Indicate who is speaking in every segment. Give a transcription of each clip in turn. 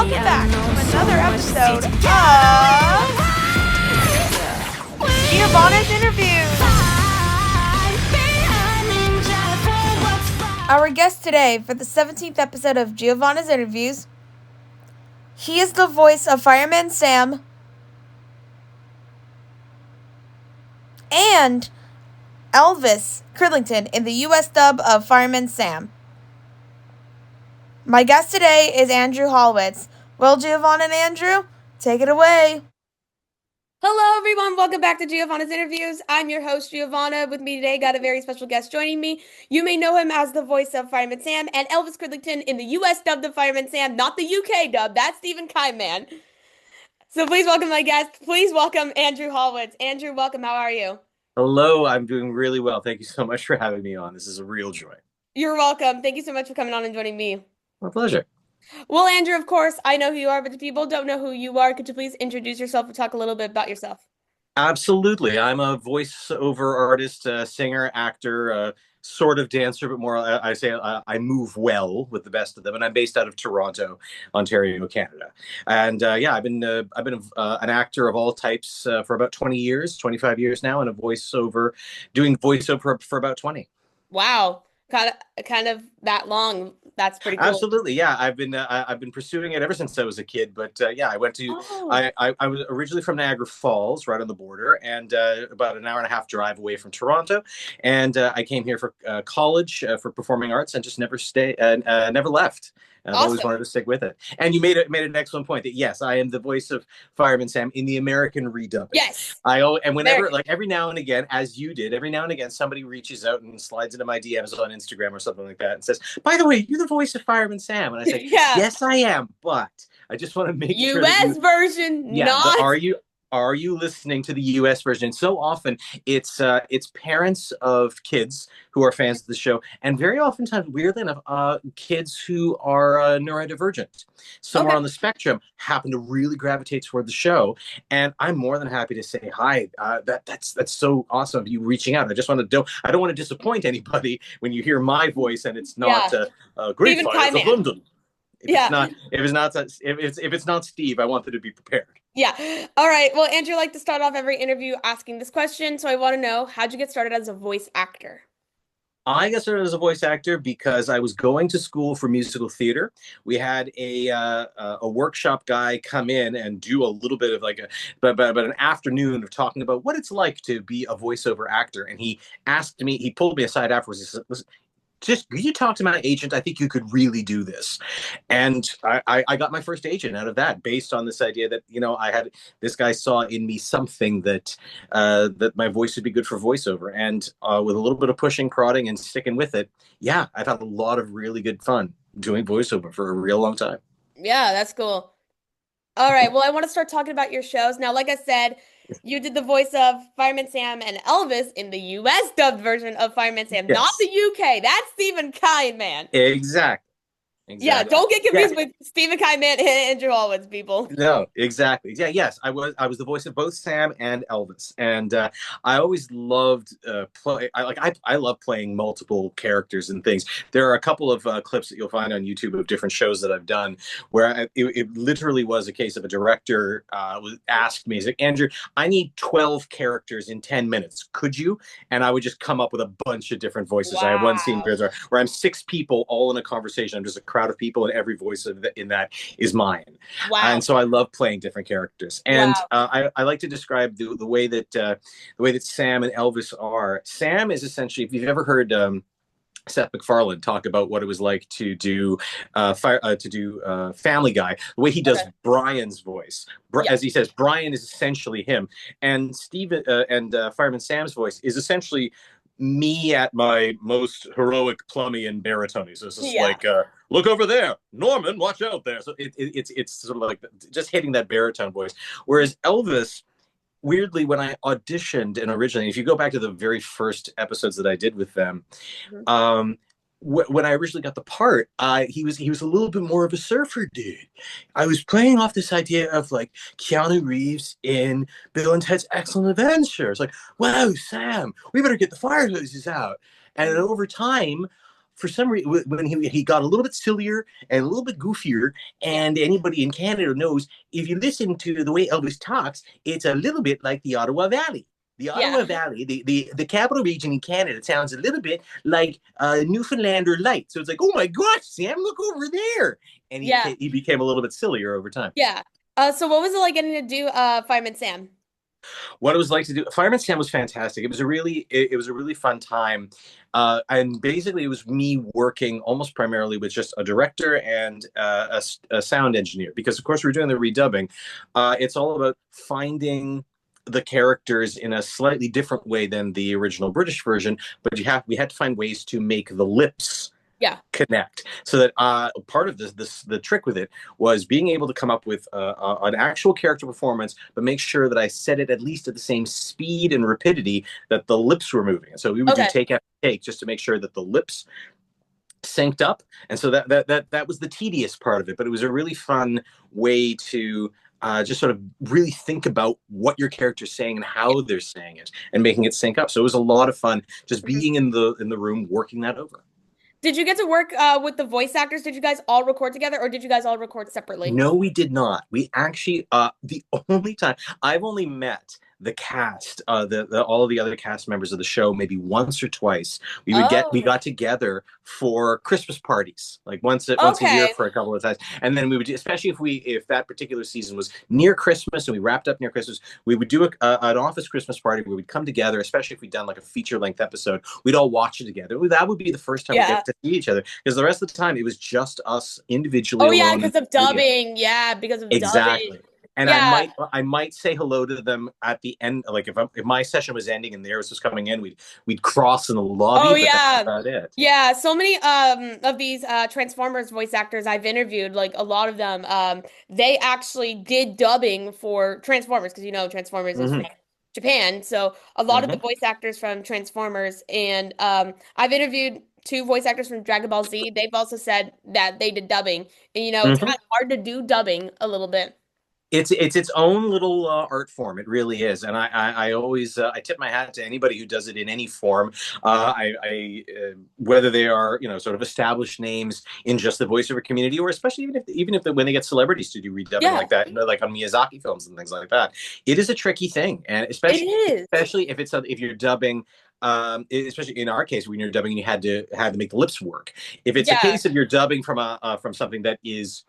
Speaker 1: welcome back to another episode of Giovanna's Interviews. Our guest today for the 17th episode of Giovanna's Interviews, he is the voice of Fireman Sam and Elvis Cridlington in the U.S. dub of Fireman Sam. My guest today is Andrew Hodwitz. Well, Giovanna and Andrew, take it away. Hello, everyone. Welcome back to Giovanna's Interviews. I'm your host, Giovanna. With me today, got a very special guest joining me. You may know him as the voice of Fireman Sam and Elvis Cridlington in the U.S. dub of Fireman Sam, not the U.K. dub. That's Stephen Kaiman. So please welcome my guest. Please welcome Andrew Hodwitz. Andrew, welcome. How are you?
Speaker 2: Hello, I'm doing really well. Thank you so much for having me on. This is a real joy.
Speaker 1: You're welcome. Thank you so much for coming on and joining me.
Speaker 2: My pleasure.
Speaker 1: Well, Andrew, of course, I know who you are, but the people don't know who you are. Could you please introduce yourself and talk a little bit about yourself?
Speaker 2: Absolutely. I'm a voiceover artist, singer, actor, sort of dancer, but more, I move well with the best of them. And I'm based out of Toronto, Ontario, Canada. And yeah, I've been an actor of all types for about 20 years, 25 years now, and doing voiceover for about 20.
Speaker 1: Wow. Kind of that long. That's pretty cool.
Speaker 2: Absolutely, yeah. I've been pursuing it ever since I was a kid. But yeah, I went to.
Speaker 1: Oh.
Speaker 2: I was originally from Niagara Falls, right on the border, and about an hour and a half drive away from Toronto. And I came here for college for performing arts, and just never left. And I've
Speaker 1: Awesome.
Speaker 2: always wanted to stick with it. And you made an excellent point that yes, I am the voice of Fireman Sam in the American redubbing.
Speaker 1: Yes.
Speaker 2: And whenever,
Speaker 1: American.
Speaker 2: like every now and again, as you did, every now and again, somebody reaches out and slides into my DMs on Instagram or something like that and says, "By the way, you're the voice of Fireman Sam." And I say,
Speaker 1: Yeah.
Speaker 2: "Yes, I am, but I just want to make sure that
Speaker 1: U.S. version,
Speaker 2: yeah,
Speaker 1: not.
Speaker 2: but are you listening to the U.S. version?" And so often it's parents of kids who are fans of the show, and very oftentimes, weirdly enough, kids who are neurodivergent, somewhere
Speaker 1: Okay.
Speaker 2: on the spectrum, happen to really gravitate toward the show. And I'm more than happy to say hi. That's so awesome of you reaching out. I don't want to disappoint anybody when you hear my voice and it's not Great
Speaker 1: Stephen
Speaker 2: Fires of
Speaker 1: Kaiman.
Speaker 2: London.
Speaker 1: Yeah.
Speaker 2: If it's not Steve, I want them to be prepared.
Speaker 1: Yeah. All right. Well, Andrew, I like to start off every interview asking this question. So I want to know, how'd you get started as a voice actor?
Speaker 2: I got started as a voice actor because I was going to school for musical theater. We had a workshop guy come in and do a little bit of but an afternoon of talking about what it's like to be a voiceover actor. And he pulled me aside afterwards. He said, "Listen, just you talk to my agent. I think you could really do this." And I got my first agent out of that, based on this idea that this guy saw in me something that my voice would be good for voiceover. And with a little bit of pushing, prodding, and sticking with it, yeah, I've had a lot of really good fun doing voiceover for a real long time.
Speaker 1: Yeah, that's cool. All right. Well, I want to start talking about your shows. Now, like I said, you did the voice of Fireman Sam and Elvis in the U.S. dubbed version of Fireman Sam,
Speaker 2: Yes.
Speaker 1: not the U.K. That's Stephen Kaiman.
Speaker 2: Exactly.
Speaker 1: Yeah, don't get confused with Stephen Kaiman and Andrew Hodwitz, people.
Speaker 2: No, exactly. Yeah, yes, I was the voice of both Sam and Elvis, and I always loved I love playing multiple characters and things. There are a couple of clips that you'll find on YouTube of different shows that I've done where it literally was a case of a director asked me, he's like, "Andrew, I need 12 characters in 10 minutes. Could you?" And I would just come up with a bunch of different voices.
Speaker 1: Wow.
Speaker 2: I have one scene where I'm 6 people all in a conversation. I'm just a crowd of people, and every voice in that is mine.
Speaker 1: Wow.
Speaker 2: And so I love playing different characters. And I like to describe the way that Sam and Elvis are. Sam is essentially, if you've ever heard Seth MacFarlane talk about what it was like to do Family Guy, the way he does Brian's voice, as he says, Brian is essentially him, and Fireman Sam's voice is essentially me at my most heroic plummy baritone. So it's just like, "Look over there, Norman, watch out there." So it's sort of like just hitting that baritone voice. Whereas Elvis, weirdly, when I auditioned and originally, if you go back to the very first episodes that I did with them, when I originally got the part, he was a little bit more of a surfer dude. I was playing off this idea of like Keanu Reeves in Bill and Ted's Excellent Adventure. It's like, "Wow, Sam, we better get the fire hoses out." And then over time, for some reason, when he got a little bit sillier and a little bit goofier, and anybody in Canada knows if you listen to the way Elvis talks, it's a little bit like the Ottawa Valley. The Ottawa Valley, the capital region in Canada, sounds a little bit like Newfoundlander Light. So it's like, oh my gosh, Sam, look over there. And he became a little bit sillier over time.
Speaker 1: Yeah. So what was it like getting to do Fireman Sam?
Speaker 2: What it was like to do Fireman Sam was fantastic. It was a really fun time. And basically it was me working almost primarily with just a director and a sound engineer, because of course we're doing the redubbing. It's all about finding the characters in a slightly different way than the original British version, but we had to find ways to make the lips connect, so that part of the trick with it was being able to come up with an actual character performance, but make sure that I set it at least at the same speed and rapidity that the lips were moving. And so we would do take after take just to make sure that the lips synced up. And so that was the tedious part of it, but it was a really fun way to just sort of really think about what your character's saying and how they're saying it and making it sync up. So it was a lot of fun just being in the room working that over.
Speaker 1: Did you get to work with the voice actors? Did you guys all record together, or did you guys all record separately?
Speaker 2: No, we did not. We actually, the only time I've only met the cast, all of the other cast members of the show maybe once or twice. We got together for Christmas parties, like once a year for a couple of times, and then we would, especially if that particular season was near Christmas and we wrapped up near Christmas, we would do an office Christmas party where we'd come together, especially if we'd done like a feature length episode. We'd all watch it together. That would be the first time we get to see each other, because the rest of the time it was just us individually.
Speaker 1: Oh yeah, because of dubbing. Yeah, because of dubbing.
Speaker 2: And I might say hello to them at the end, like if my session was ending and theirs was coming in, we'd cross in the lobby.
Speaker 1: Oh
Speaker 2: but that's about it.
Speaker 1: Yeah, so many of these Transformers voice actors I've interviewed, like a lot of them, they actually did dubbing for Transformers, because Transformers is from Japan. So a lot of the voice actors from Transformers, and I've interviewed two voice actors from Dragon Ball Z. They've also said that they did dubbing, and it's kind of hard to do dubbing a little bit.
Speaker 2: It's its own little art form. It really is, and I always I tip my hat to anybody who does it in any form. Whether they are sort of established names in just the voiceover community, or especially even if when they get celebrities to do redubbing like that, like on Miyazaki films and things like that, it is a tricky thing, and especially if you're dubbing. Especially in our case, when you're dubbing, you had to make the lips work. If it's a case of you're dubbing from something that is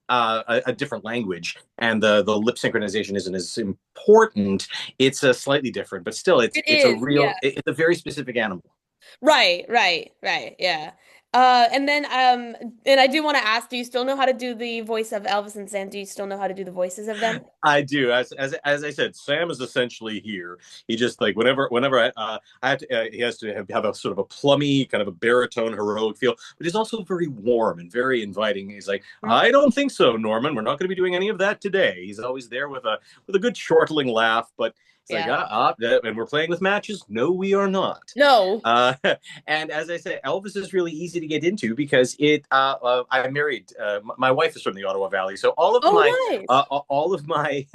Speaker 2: a different language and the lip synchronization isn't as important, it's a slightly different, but still it's a very specific animal.
Speaker 1: Right, yeah. And then and I do want to ask, do you still know how to do the voice of Elvis and Sam? Do you still know how to do the voices of them?
Speaker 2: I do. As I said, Sam is essentially here. He just like whenever I have to, he has to have a sort of a plummy, kind of a baritone, heroic feel, but he's also very warm and very inviting. He's like, I don't think so, Norman. We're not going to be doing any of that today. He's always there with a good chortling laugh, but it's like, and we're playing with matches? No, we are not.
Speaker 1: No.
Speaker 2: And as I said, Elvis is really easy to get into because I'm married. My wife is from the Ottawa Valley, so all of my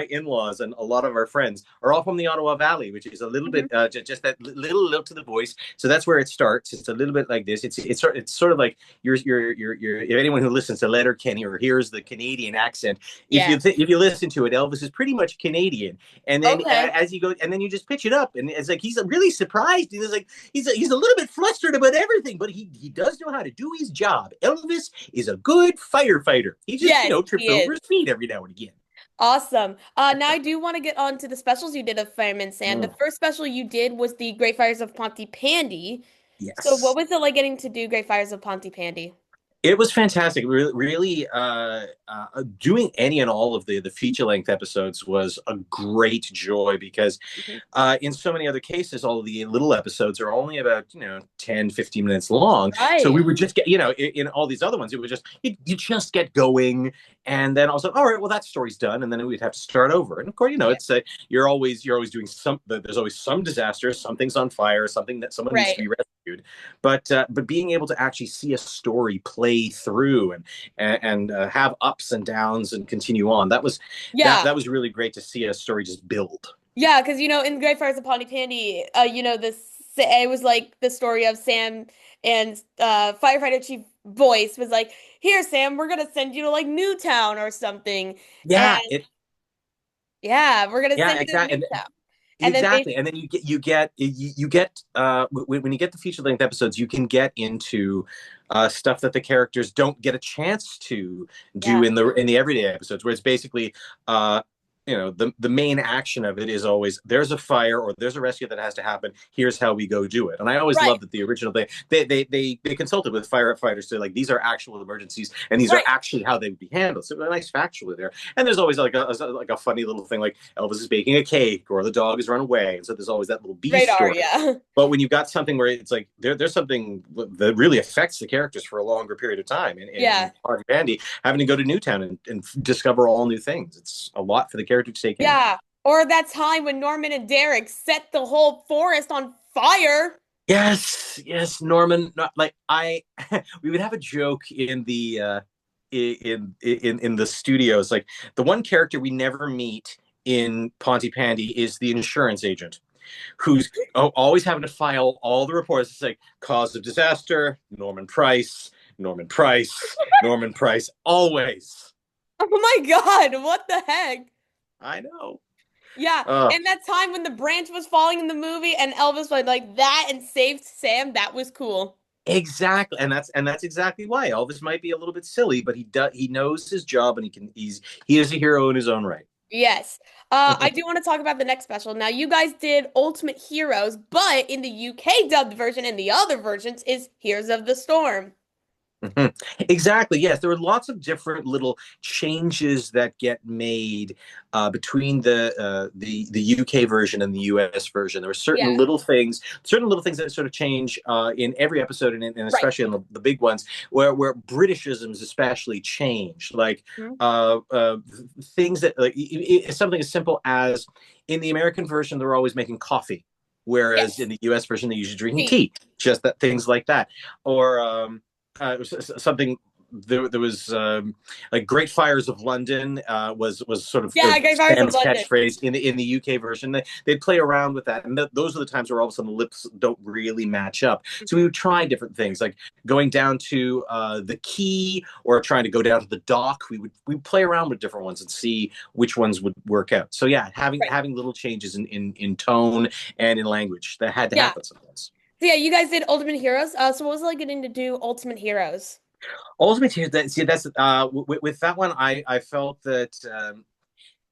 Speaker 2: in-laws and a lot of our friends are all from the Ottawa Valley, which is a little bit just that little lilt to the voice. So that's where it starts. It's a little bit like this. It's sort of like you're if anyone who listens to Letterkenny or hears the Canadian accent, if you listen to it, Elvis is pretty much Canadian. And then as you go, and then you just pitch it up, and it's like he's really surprised. He's like he's a little bit flustered about everything, but he does know how to do his job. Elvis is a good firefighter. He just trips over his feet every now and again.
Speaker 1: Awesome. Now I do want to get on to the specials you did of Fireman Sam. The first special you did was the Great Fires of Pontypandy.
Speaker 2: Yes.
Speaker 1: So what was it like getting to do Great Fires of Pontypandy?
Speaker 2: It was fantastic. Really, doing any and all of the feature-length episodes was a great joy because in so many other cases, all of the little episodes are only about 10, 15 minutes long. Right. So we would just get in all these other ones, it was just you just get going, and then also all right, well that story's done, and then we'd have to start over. And of course, it's you're always doing there's always some disaster, something's on fire, something that someone needs to be rescued. But being able to actually see a story play through and have ups and downs and continue on, that was that was really great to see a story just build.
Speaker 1: Yeah, because in Great Fires of Pontypandy, the it was like the story of Sam and firefighter chief Boyce was like, "Here, Sam, we're gonna send you to like Newtown or something," and
Speaker 2: Yeah, it
Speaker 1: yeah, we're gonna
Speaker 2: yeah,
Speaker 1: send you to
Speaker 2: exactly.
Speaker 1: Newtown, and then they
Speaker 2: Exactly, and then when you get the feature length episodes, you can get into stuff that the characters don't get a chance to do
Speaker 1: yeah,
Speaker 2: in the everyday episodes, where it's basically the main action of it is always there's a fire or there's a rescue that has to happen. Here's how we go do it. And I always
Speaker 1: right,
Speaker 2: love that the original they consulted with firefighters to like these are actual emergencies and these are
Speaker 1: right,
Speaker 2: actually how they would be handled. So a nice factually there. And there's always like a funny little thing like Elvis is baking a cake or the dog has run away. And so there's always that little B
Speaker 1: radar,
Speaker 2: story.
Speaker 1: yeah,
Speaker 2: But when you've got something where it's like there's something that really affects the characters for a longer period of time in
Speaker 1: yeah,
Speaker 2: Party Bandy, having to go to Newtown and discover all new things. It's a lot for the character to take in.
Speaker 1: yeah. Or that time when Norman and Derek set the whole forest on fire.
Speaker 2: Yes, yes, Norman. Not like I, we would have a joke in the in the studios. Like the one character we never meet in Pontypandy is the insurance agent, who's always having to file all the reports. It's like cause of disaster, Norman Price, Norman Price, Norman Price, always.
Speaker 1: Oh my God, what the heck?
Speaker 2: I know.
Speaker 1: Yeah,
Speaker 2: Uh,
Speaker 1: and that time when the branch was falling in the movie and Elvis went like that and saved Sam, that was cool.
Speaker 2: exactly, and that's exactly why Elvis might be a little bit silly, but he knows his job and he is a hero in his own right.
Speaker 1: Yes. I do want to talk about the next special. Now, you guys did Ultimate Heroes, but in the UK dubbed version and the other versions is Heroes of the Storm.
Speaker 2: Mhm. Exactly. Yes, there were lots of different little changes that get made between the UK version and the US version. There were
Speaker 1: Yeah,
Speaker 2: certain little things that sort of change in every episode, and
Speaker 1: right.
Speaker 2: especially in the big ones, where Britishisms especially change. Like
Speaker 1: Mhm.
Speaker 2: things that something as simple as in the American version, they're always making coffee. Whereas in
Speaker 1: Yes.
Speaker 2: the U.S. version, they're usually drinking
Speaker 1: See.
Speaker 2: tea, just that things like that, or something there was like Great Fires of London was sort of
Speaker 1: Yeah, Great Fires of
Speaker 2: Sam's
Speaker 1: London.
Speaker 2: catchphrase in the UK version. They'd play around with that, and those are the times where all of a sudden the lips don't really match up. So we
Speaker 1: Mhm.
Speaker 2: would try different things, like going down to the key or trying to go down to the dock. We'd play around with different ones and see which ones would work out. So yeah,
Speaker 1: Right.
Speaker 2: having little changes in tone and in language that had to
Speaker 1: Yeah.
Speaker 2: happen sometimes.
Speaker 1: So yeah, you guys did Ultimate Heroes. So what was it like getting to do Ultimate Heroes?
Speaker 2: Ultimate Tears. That's with that one. I felt that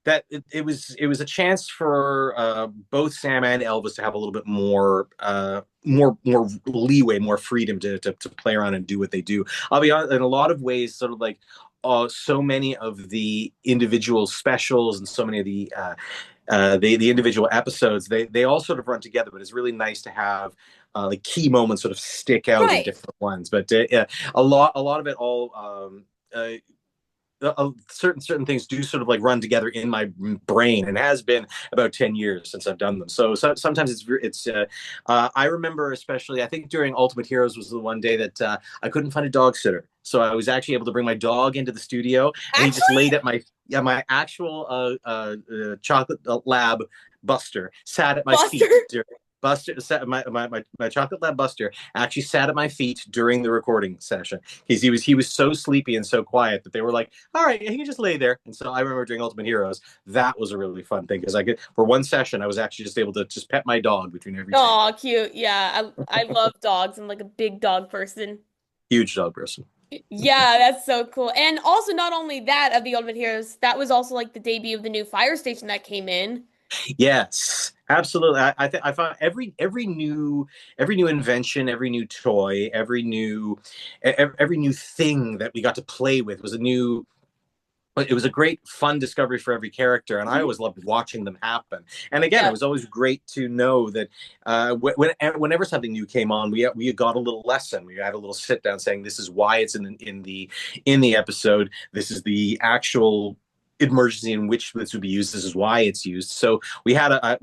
Speaker 2: that it was a chance for both Sam and Elvis to have a little bit more leeway, more freedom to play around and do what they do. I'll be honest, in a lot of ways, sort of like so many of the individual specials and so many of the individual episodes, they all sort of run together, but it's really nice to have the key moments sort of stick out in
Speaker 1: Right.
Speaker 2: different ones. But yeah, a lot of it all certain things do sort of like run together in my brain, and it has been about 10 years since I've done them. So sometimes I remember, especially I think during Ultimate Heroes was the one day that I couldn't find a dog sitter, so I was actually able to bring my dog into the studio, and he just
Speaker 1: Actually,
Speaker 2: laid at my actual chocolate lab Buster sat at my
Speaker 1: Buster.
Speaker 2: feet during Buster sat, my chocolate lab Buster actually sat at my feet during the recording session because he was so sleepy and so quiet that they were like, all right, he can just lay there. And so I remember during Ultimate Heroes, that was a really fun thing because I could, for one session, I was actually just able to just pet my dog between every take.
Speaker 1: Oh, cute. Yeah, I love dogs. I'm like a big dog person.
Speaker 2: Huge dog person.
Speaker 1: Yeah, that's so cool. And also, not only that of the Ultimate Heroes, that was also like the debut of the new fire station that came in.
Speaker 2: Yes, absolutely. I found every new invention, every new toy, every new thing that we got to play with was a new it was a great fun discovery for every character, and I
Speaker 1: Mhm.
Speaker 2: always loved watching them happen. And again, it
Speaker 1: Yeah.
Speaker 2: was always great to know that whenever something new came on, we got a little lesson. We had a little sit down saying, "This is why it's in the episode. This is the actual emergency in which this would be used. This is why it's used." So we had a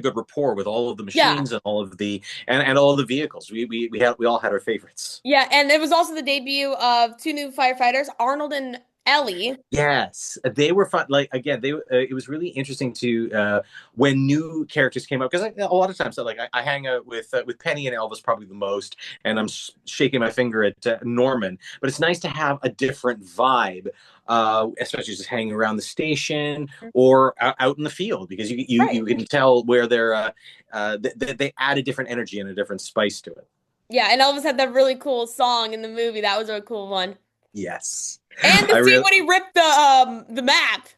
Speaker 2: good rapport with all of the
Speaker 1: Yeah.
Speaker 2: machines and all of and all of the vehicles. We all had our favorites.
Speaker 1: Yeah, and it was also the debut of two new firefighters, Arnold and Ellie.
Speaker 2: Yes, they were fun. Like again, they it was really interesting to when new characters came up because a lot of times, so, like I hang out with Penny and Elvis probably the most, and I'm shaking my finger at Norman. But it's nice to have a different vibe, especially just hanging around the station or out in the field because you
Speaker 1: Right.
Speaker 2: can tell where they add a different energy and a different spice to it.
Speaker 1: Yeah, and Elvis had that really cool song in the movie. That was a cool one.
Speaker 2: Yes,
Speaker 1: And the
Speaker 2: I
Speaker 1: scene
Speaker 2: really.
Speaker 1: when he ripped the map.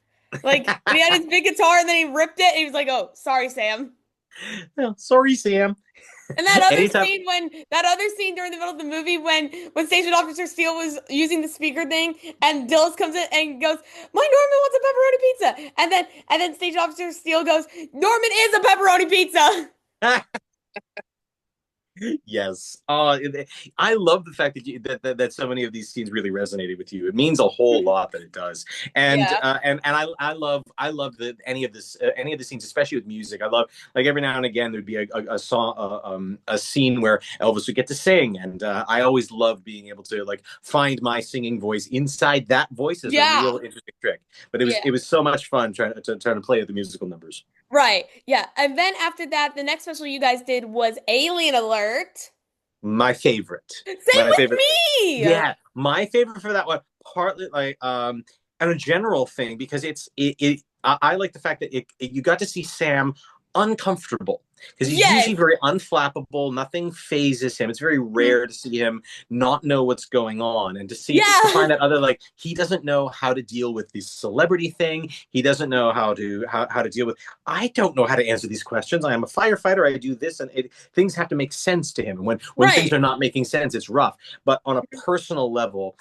Speaker 1: Like when he had his big guitar and then he ripped it and he was like, "Oh, sorry, Sam."
Speaker 2: Oh, sorry, Sam.
Speaker 1: And that other
Speaker 2: Anytime.
Speaker 1: scene when that other scene during the middle of the movie when Station Officer Steele was using the speaker thing and Dillis comes in and goes, "My Norman wants a pepperoni pizza." And then Station Officer Steele goes, "Norman is a pepperoni pizza."
Speaker 2: Yes. I love the fact that, that so many of these scenes really resonated with you. It means a whole lot that it does. And
Speaker 1: Yeah.
Speaker 2: I love that any of the scenes, especially with music. I love like every now and again there'd be a song a scene where Elvis would get to sing, and I always love being able to like find my singing voice inside that voice is a
Speaker 1: Yeah.
Speaker 2: real interesting trick. But it was
Speaker 1: Yeah.
Speaker 2: it was so much fun trying to play at the musical numbers.
Speaker 1: Right. Yeah. And then after that, the next special you guys did was Alien Alert.
Speaker 2: My favorite.
Speaker 1: Same
Speaker 2: My
Speaker 1: with
Speaker 2: favorite.
Speaker 1: me.
Speaker 2: Yeah, my favorite for that one, partly like and a general thing because I like the fact that you got to see Sam uncomfortable because he's
Speaker 1: Yes.
Speaker 2: usually very unflappable. Nothing phases him. It's very rare to see him not know what's going on and to
Speaker 1: Yeah.
Speaker 2: find that other like he doesn't know how to deal with this celebrity thing. He doesn't know how to deal with. I don't know how to answer these questions. I am a firefighter. I do this, and things have to make sense to him. And when things
Speaker 1: Right.
Speaker 2: are not making sense, it's rough. But on a personal level,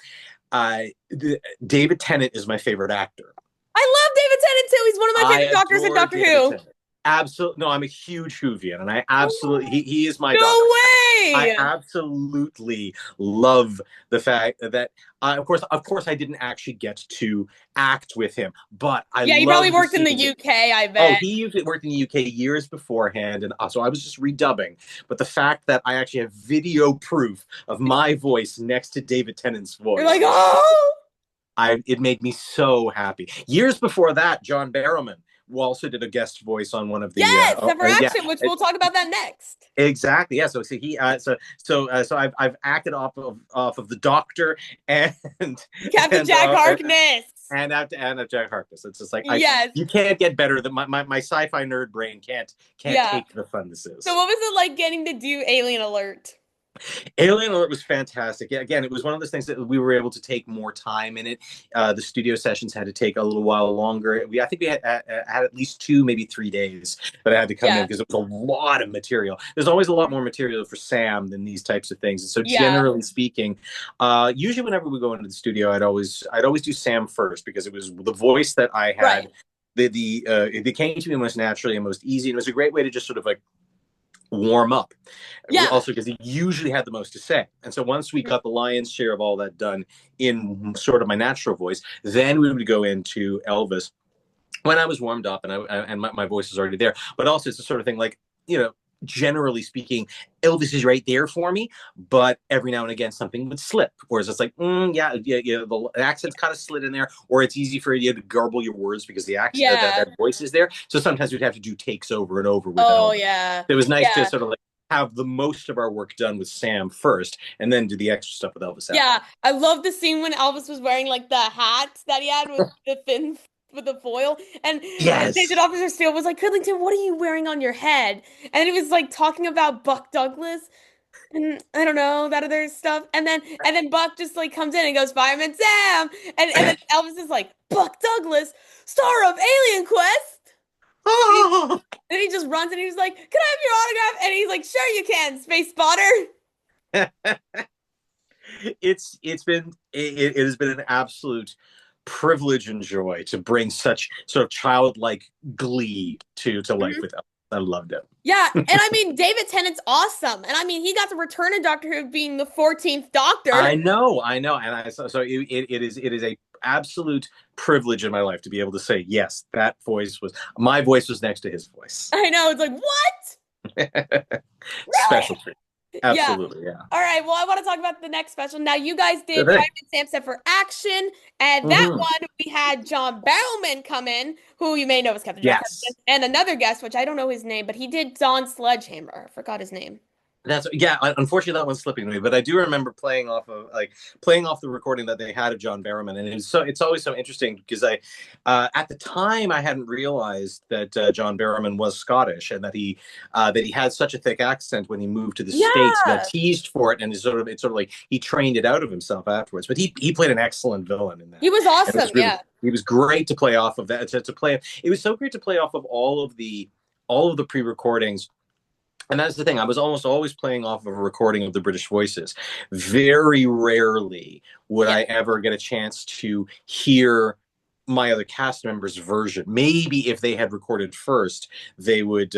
Speaker 2: David Tennant is my favorite actor.
Speaker 1: I love David Tennant too. He's one of my
Speaker 2: I
Speaker 1: favorite doctors in
Speaker 2: adore
Speaker 1: Doctor
Speaker 2: David
Speaker 1: Who.
Speaker 2: Tennant. Absolutely, no, I'm a huge Whovian, and I absolutely he is my doctor.
Speaker 1: No
Speaker 2: I
Speaker 1: way.
Speaker 2: absolutely love the fact that, of course, I didn't actually get to act with him, but I
Speaker 1: Yeah, he probably
Speaker 2: love the
Speaker 1: worked in the
Speaker 2: scenes.
Speaker 1: UK, I
Speaker 2: Oh,
Speaker 1: bet.
Speaker 2: he usually worked in the UK years beforehand, and so I was just redubbing. But the fact that I actually have video proof of my voice next to David Tennant's
Speaker 1: You're
Speaker 2: voice
Speaker 1: like,
Speaker 2: is
Speaker 1: oh,
Speaker 2: it made me so happy. Years before that, John Barrowman who also did a guest voice on one of the
Speaker 1: yes, Sever
Speaker 2: yeah,
Speaker 1: Action, which we'll talk about that next.
Speaker 2: exactly, yeah. So see he so I've acted off of the Doctor and
Speaker 1: Captain
Speaker 2: and
Speaker 1: Jack
Speaker 2: uh,
Speaker 1: Harkness.
Speaker 2: and Jack Harkness. It's just like I
Speaker 1: Yes.
Speaker 2: you can't get better than my sci-fi nerd brain can't
Speaker 1: Yeah.
Speaker 2: take the fun this
Speaker 1: So
Speaker 2: is.
Speaker 1: what was it like getting to do Alien Alert?
Speaker 2: Alien Alert was fantastic. Yeah, again, it was one of those things that we were able to take more time in it. The studio sessions had to take a little while longer. I think we had at least 2, maybe 3 days that I had to come in
Speaker 1: Yeah.
Speaker 2: because it was a lot of material. There's always a lot more material for Sam than these types of things. And so,
Speaker 1: Yeah.
Speaker 2: generally speaking, usually whenever we go into the studio, I'd always do Sam first because it was the voice that I
Speaker 1: Right.
Speaker 2: had. It came to me most naturally and most easy, and it was a great way to just sort of like warm up.
Speaker 1: Yeah.
Speaker 2: Also, because he usually had the most to say. And so once we got the lion's share of all that done in sort of my natural voice, then we would go into Elvis when I was warmed up and my voice was already there. But also, it's the sort of thing like, generally speaking, Elvis is right there for me, but every now and again something would slip. Whereas it's like, yeah, the accent's kind of slid in there, or it's easy for you to garble your words because the accent
Speaker 1: Yeah.
Speaker 2: that voice is there. So sometimes we'd have to do takes over and over with
Speaker 1: Oh,
Speaker 2: Elvis.
Speaker 1: yeah.
Speaker 2: It was nice to
Speaker 1: Yeah.
Speaker 2: sort of like have the most of our work done with Sam first, and then do the extra stuff with Elvis after.
Speaker 1: Yeah. I love the scene when Elvis was wearing like the hat that he had with the fin with the foil. And Station
Speaker 2: Yes.
Speaker 1: Officer Steele was like, Cridlington, what are you wearing on your head? And he was like talking about Buck Douglas and I don't know, that other stuff. And then Buck just like comes in and goes, Fireman Sam. And then Elvis is like, Buck Douglas, star of Alien Quest.
Speaker 2: Oh.
Speaker 1: And he just runs and he's like, Can I have your autograph? And he's like, Sure you can, Space Spotter.
Speaker 2: It has been an absolute privilege and joy to bring such sort of childlike glee to life
Speaker 1: Mhm.
Speaker 2: with Elvis. I loved it.
Speaker 1: Yeah, and I mean David Tennant's awesome. And I mean he got to return in Doctor Who being the 14th Doctor.
Speaker 2: I know, and it is a absolute privilege in my life to be able to say yes, that voice was my voice was next to his voice.
Speaker 1: I know, it's like, what?
Speaker 2: Special
Speaker 1: Really?
Speaker 2: treat.
Speaker 1: Yeah.
Speaker 2: Absolutely, yeah.
Speaker 1: All right. Well, I want to talk about the next special. Now, you guys
Speaker 2: Sure
Speaker 1: did
Speaker 2: thing.
Speaker 1: Fireman Sam Set for Action, and that
Speaker 2: Hmm.
Speaker 1: one we had John Barrowman come in, who you may know as Captain Jack
Speaker 2: Yes.
Speaker 1: Harkness, and another guest, which I don't know his name, but he did Don Sledgehammer. I forgot his name.
Speaker 2: That's yeah. Unfortunately, that one's slipping me, but I do remember playing off the recording that they had of John Barrowman, and it's always so interesting because at the time I hadn't realized that John Barrowman was Scottish and that he had such a thick accent when he moved to the states, and I
Speaker 1: Yeah.
Speaker 2: teased for it, and it's sort of like he trained it out of himself afterwards. But he played an excellent villain in
Speaker 1: He
Speaker 2: that,
Speaker 1: was
Speaker 2: and it
Speaker 1: awesome.
Speaker 2: was really
Speaker 1: Yeah.
Speaker 2: he was great to play off of that. To play, it was so great to play off of all of the pre-recordings. And that's the thing. I was almost always playing off of a recording of the British voices. Very rarely would
Speaker 1: Yeah.
Speaker 2: I ever get a chance to hear my other cast members' version. Maybe if they had recorded first, they would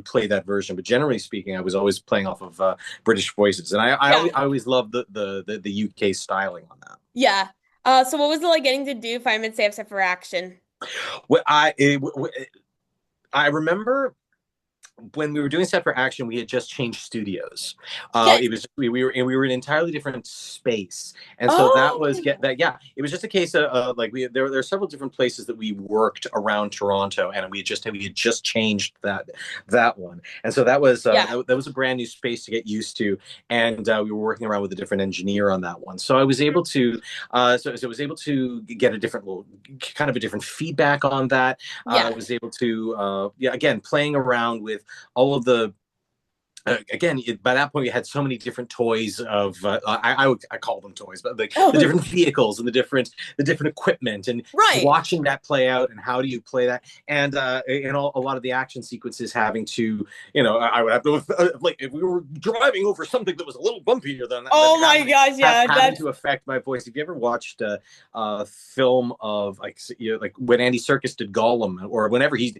Speaker 2: play that version. But generally speaking, I was always playing off of British voices, and I always loved the UK styling on that.
Speaker 1: Yeah. So what was it like getting to do Fireman Sam Set for Action?
Speaker 2: Well, I remember when we were doing Set for Action, we had just changed studios.
Speaker 1: Okay.
Speaker 2: It was we were in an entirely different space, and so that was
Speaker 1: Oh,
Speaker 2: get that yeah. It was just a case of like there are several different places that we worked around Toronto, and we had just changed that one, and so that was
Speaker 1: yeah.
Speaker 2: that was a brand new space to get used to, and we were working around with a different engineer on that one. So I was able to so I was able to get a different little kind of a different feedback on that. I
Speaker 1: Yeah.
Speaker 2: was able to yeah, again, playing around with all of the again, by that point, we had so many different toys of I call them toys, but the
Speaker 1: Oh,
Speaker 2: different vehicles and the different equipment, and
Speaker 1: right.
Speaker 2: watching that play out, and how do you play that, and a lot of the action sequences having to, I would have to like if we were driving over something that was a little bumpier than
Speaker 1: Oh my gosh, yeah,
Speaker 2: having
Speaker 1: that's
Speaker 2: to affect my voice. Have you ever watched a film of like when Andy Serkis did Gollum, or whenever he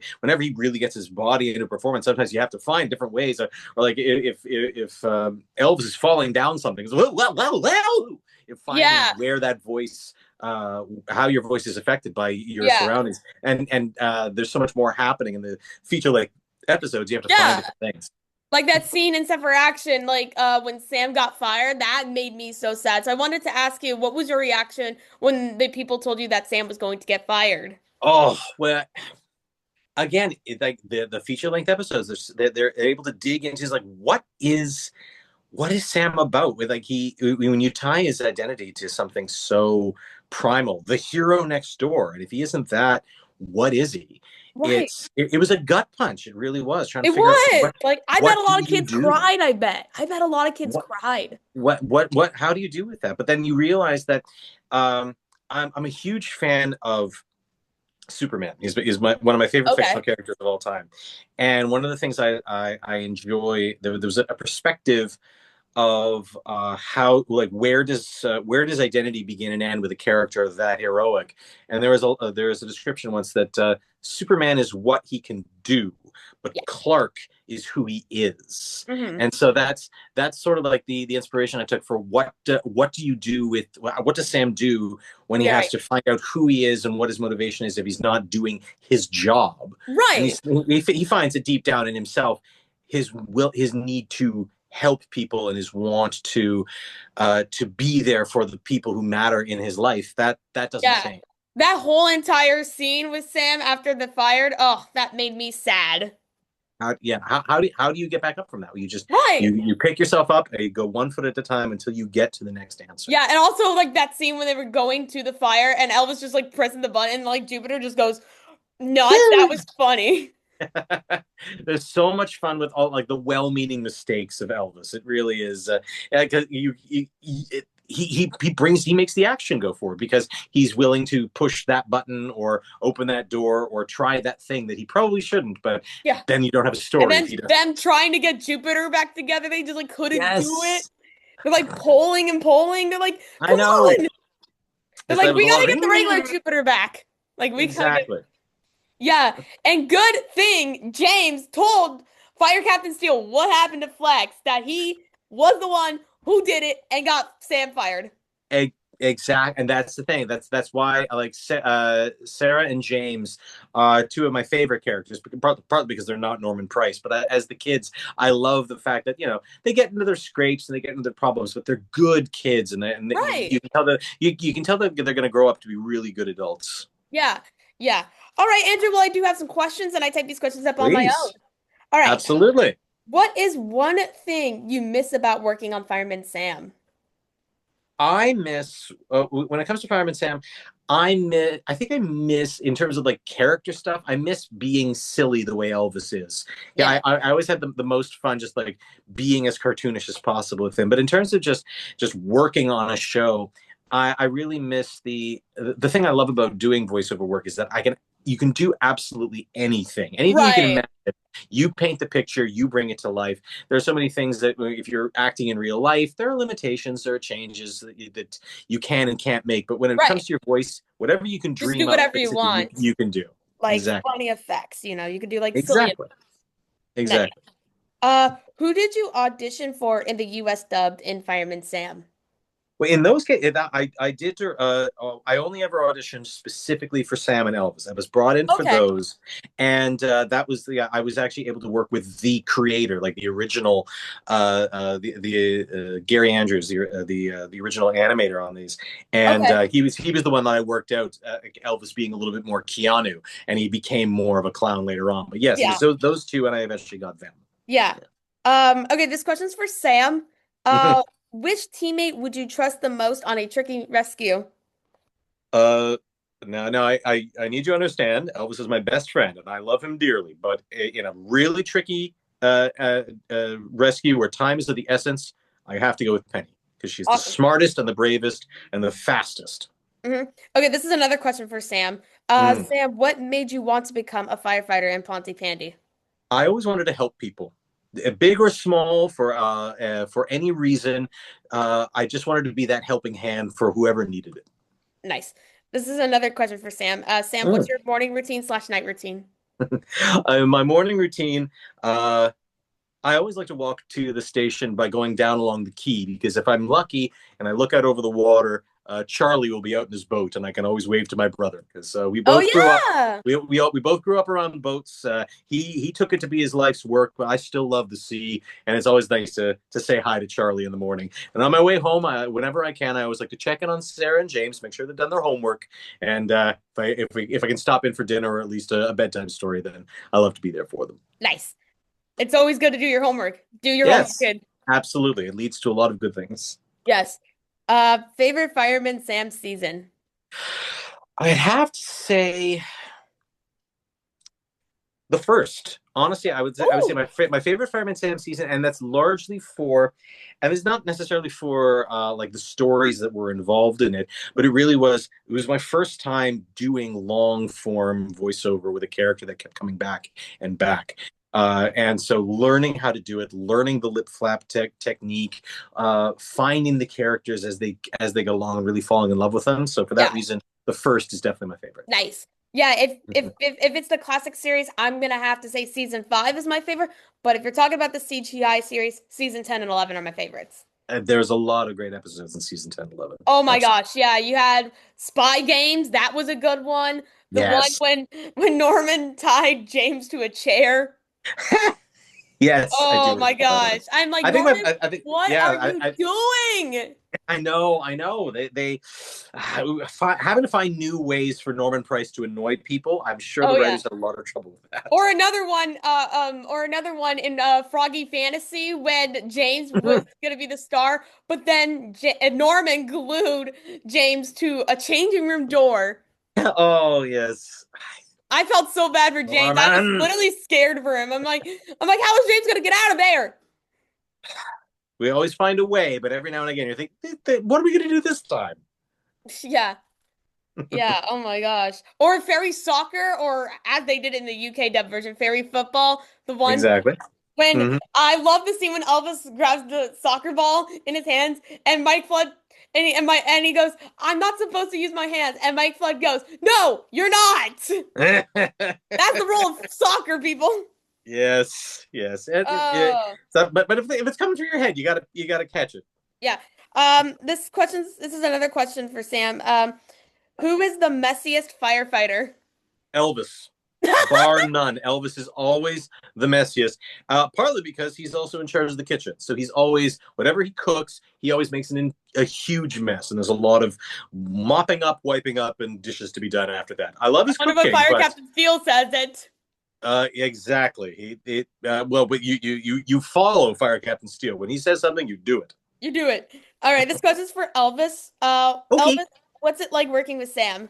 Speaker 2: really gets his body into performance? Sometimes you have to find different ways, or like if Elvis is falling down something, if finding
Speaker 1: yeah,
Speaker 2: where that voice, how your voice is affected by your
Speaker 1: yeah,
Speaker 2: surroundings, and there's so much more happening in the feature like episodes. You have to find
Speaker 1: yeah.
Speaker 2: different things.
Speaker 1: Like that scene in Set for Action, like when Sam got fired, that made me so sad. So I wanted to ask you, what was your reaction when the people told you that Sam was going to get fired?
Speaker 2: Oh well, again, like the feature length episodes, they're able to dig into like what is Sam about? With like when you tie his identity to something so primal, the hero next door, and if he isn't that, what is he?
Speaker 1: Right.
Speaker 2: It was a gut punch. It really was trying to
Speaker 1: It
Speaker 2: figure out
Speaker 1: was.
Speaker 2: what
Speaker 1: Like, I bet
Speaker 2: what
Speaker 1: a
Speaker 2: do
Speaker 1: lot of
Speaker 2: you
Speaker 1: kids
Speaker 2: do?
Speaker 1: cried, I bet. I bet a lot of kids
Speaker 2: What
Speaker 1: cried.
Speaker 2: how do you do with that? But then you realize that um, I'm a huge fan of Superman. He's one of my favorite fictional
Speaker 1: Okay.
Speaker 2: characters of all time, and one of the things I enjoy, there was a perspective of how, like, where does identity begin and end with a character that heroic. And there was a description once that Superman is what he can do, but
Speaker 1: Yeah.
Speaker 2: Clark is who he is.
Speaker 1: Hmm.
Speaker 2: And so that's sort of like the inspiration I took for what do you do with what does Sam do when he
Speaker 1: Yeah,
Speaker 2: has
Speaker 1: right.
Speaker 2: to find out who he is and what his motivation is if he's not doing his job. And
Speaker 1: Right.
Speaker 2: he finds it deep down in himself, his need to help people, and his want to be there for the people who matter in his life. That doesn't
Speaker 1: Yeah.
Speaker 2: change.
Speaker 1: That whole entire scene with Sam after the fired, oh, that made me sad.
Speaker 2: Yeah, how do you get back up from that? You just
Speaker 1: Right.
Speaker 2: you pick yourself up and you go one foot at a time until you get to the next answer.
Speaker 1: Yeah, and also like that scene when they were going to the fire and Elvis just like pressing the button, and like Jupiter just goes nuts. That was funny.
Speaker 2: There's so much fun with all like the well-meaning mistakes of Elvis. It really is. 'Cause he makes the action go forward because he's willing to push that button or open that door or try that thing that he probably shouldn't. But
Speaker 1: Yeah.
Speaker 2: then you don't have a
Speaker 1: And
Speaker 2: story if
Speaker 1: then
Speaker 2: he doesn't.
Speaker 1: them trying to get Jupiter back together, they just like couldn't do it.
Speaker 2: Yes,
Speaker 1: They're like polling and polling. They're like,
Speaker 2: I
Speaker 1: come
Speaker 2: know.
Speaker 1: on. They're
Speaker 2: It's There
Speaker 1: like,
Speaker 2: was
Speaker 1: we
Speaker 2: a lot
Speaker 1: gotta
Speaker 2: of
Speaker 1: get the regular Jupiter back. Like we gotta get
Speaker 2: exactly.
Speaker 1: yeah. And good thing James told Fire Captain Steel what happened to Flex, that he was the one who did it and got Sam fired.
Speaker 2: Exact, and that's the thing. That's why I like Sarah and James, two of my favorite characters. Partly because they're not Norman Price, but as the kids, I love the fact that they get into their scrapes and they get into their problems, but they're good kids, and
Speaker 1: Right.
Speaker 2: you can tell that you can tell that they're going to grow up to be really good adults.
Speaker 1: Yeah. Yeah. All right, Andrew. Well, I do have some questions, and I typed these questions up on my own.
Speaker 2: Please,
Speaker 1: All right.
Speaker 2: absolutely.
Speaker 1: What is one thing you miss about working on Fireman Sam?
Speaker 2: I miss when it comes to Fireman Sam. I think I miss in terms of like character stuff. I miss being silly the way Elvis is. Yeah,
Speaker 1: Yeah.
Speaker 2: I always had the most fun just like being as cartoonish as possible with him. But in terms of just working on a show, I really miss the thing I love about doing voiceover work is that you can do absolutely anything you can
Speaker 1: Right.
Speaker 2: imagine. You paint the picture, you bring it to life. There are so many things that if you're acting in real life, there are limitations, there are changes that you can and can't make. But when it
Speaker 1: Right.
Speaker 2: comes to your voice, whatever you can
Speaker 1: Just do
Speaker 2: dream up,
Speaker 1: whatever you
Speaker 2: basically,
Speaker 1: want.
Speaker 2: you can do.
Speaker 1: Like
Speaker 2: Exactly.
Speaker 1: funny effects, you could do like silly.
Speaker 2: Exactly.
Speaker 1: Nice.
Speaker 2: Exactly.
Speaker 1: Who did you audition for in the US dubbed in Fireman Sam?
Speaker 2: Well, in those cases, I did. I only ever auditioned specifically for Sam and Elvis. I was brought in for
Speaker 1: Okay.
Speaker 2: those, and that was the. I was actually able to work with the creator, like the original, the Gary Andrews, the original animator on these, and
Speaker 1: Okay.
Speaker 2: he was the one that I worked out. Elvis being a little bit more Keanu, and he became more of a clown later on. But yes, it was
Speaker 1: Yeah.
Speaker 2: those two, and I eventually got them.
Speaker 1: Yeah. Okay, this question's for Sam. Which teammate would you trust the most on a tricky rescue?
Speaker 2: Uh, no, I need you to understand. Elvis is my best friend, and I love him dearly. But in a really tricky rescue where time is of the essence, I have to go with Penny because she's the
Speaker 1: Awesome.
Speaker 2: smartest and the bravest and the fastest.
Speaker 1: Okay, this is another question for Sam.
Speaker 2: Mm.
Speaker 1: Sam, what made you want to become a firefighter in Pontypandy?
Speaker 2: I always wanted to help people, big or small, for any reason. I just wanted to be that helping hand for whoever needed it.
Speaker 1: Nice. This is another question for Sam. Sam, what's
Speaker 2: Mm.
Speaker 1: your morning routine slash night routine?
Speaker 2: My morning routine. I always like to walk to the station by going down along the quay because if I'm lucky and I look out over the water, Charlie will be out in his boat, and I can always wave to my brother because we
Speaker 1: Oh
Speaker 2: both grew up.
Speaker 1: yeah.
Speaker 2: We both grew up around boats. He took it to be his life's work, but I still love the sea, and it's always nice to say hi to Charlie in the morning. And on my way home, whenever I can, I always like to check in on Sarah and James, make sure they've done their homework, and if I can stop in for dinner or at least a bedtime story, then I love to be there for them.
Speaker 1: Nice. It's always good to do your homework. Do your homework,
Speaker 2: Yes,
Speaker 1: kid.
Speaker 2: absolutely. It leads to a lot of good things.
Speaker 1: Yes. Favorite Fireman Sam season?
Speaker 2: I'd have to say the first. Honestly, I would say
Speaker 1: Ooh.
Speaker 2: my favorite Fireman Sam season, and that's largely and it's not necessarily for like the stories that were involved in it, but it was my first time doing long form voiceover with a character that kept coming back and back. And so learning how to do it, learning the lip flap technique, finding the characters as they go along, and really falling in love with them. So for that
Speaker 1: Yeah.
Speaker 2: reason, the first is definitely my favorite.
Speaker 1: Nice. Yeah, if it's the classic series, I'm gonna have to say season 5 is my favorite. But if you're talking about the CGI series, season 10 and 11 are my favorites.
Speaker 2: There's a lot of great episodes in season 10 and 11.
Speaker 1: Oh my
Speaker 2: Absolutely.
Speaker 1: gosh, yeah, you had Spy Games, that was a good one. The one
Speaker 2: Yes.
Speaker 1: when Norman tied James to a chair.
Speaker 2: Yes, I do
Speaker 1: Oh my
Speaker 2: recall that one.
Speaker 1: gosh. I'm like,
Speaker 2: I think
Speaker 1: Norman,
Speaker 2: I think
Speaker 1: what are
Speaker 2: yeah,
Speaker 1: you doing?
Speaker 2: I know. They having to find new ways for Norman Price to annoy people. I'm sure
Speaker 1: Oh
Speaker 2: the
Speaker 1: yeah.
Speaker 2: writers had a lot of trouble with that.
Speaker 1: Or another one in Froggy Fantasy when James was gonna be the star, but then Norman glued James to a changing room door.
Speaker 2: Oh yes,
Speaker 1: I felt so bad for James. I was
Speaker 2: Norman.
Speaker 1: literally scared for him. I'm like, how is James gonna get out of there?
Speaker 2: We always find a way, but every now and again you think, what are we going to do this time?
Speaker 1: Yeah, yeah. Oh my gosh. Or fairy soccer, or as they did in the UK dub version, fairy football. The one
Speaker 2: Exactly.
Speaker 1: when
Speaker 2: Hmm.
Speaker 1: I love the scene when Elvis grabs the soccer ball in his hands and Mike Flood and he goes, "I'm not supposed to use my hands." And Mike Flood goes, "No, you're not." That's the rule of soccer, people.
Speaker 2: Yes, yes.
Speaker 1: Oh,
Speaker 2: So, but if it's coming through your head, you gotta catch it.
Speaker 1: yeah. This is another question for Sam. Who is the messiest firefighter?
Speaker 2: Elvis. Bar none. Elvis is always the messiest. Partly because he's also in charge of the kitchen, so he's always whatever he cooks, he always makes a huge mess, and there's a lot of mopping up, wiping up, and dishes to be done after that. I love
Speaker 1: I
Speaker 2: his
Speaker 1: wonder what
Speaker 2: cooking,
Speaker 1: Fire
Speaker 2: but
Speaker 1: Captain Steele says it.
Speaker 2: exactly. Well, but you follow Fire Captain Steele when he says something, you do it.
Speaker 1: You do it. All right, this question's for Elvis.
Speaker 2: Okay.
Speaker 1: Elvis, what's it like working with Sam?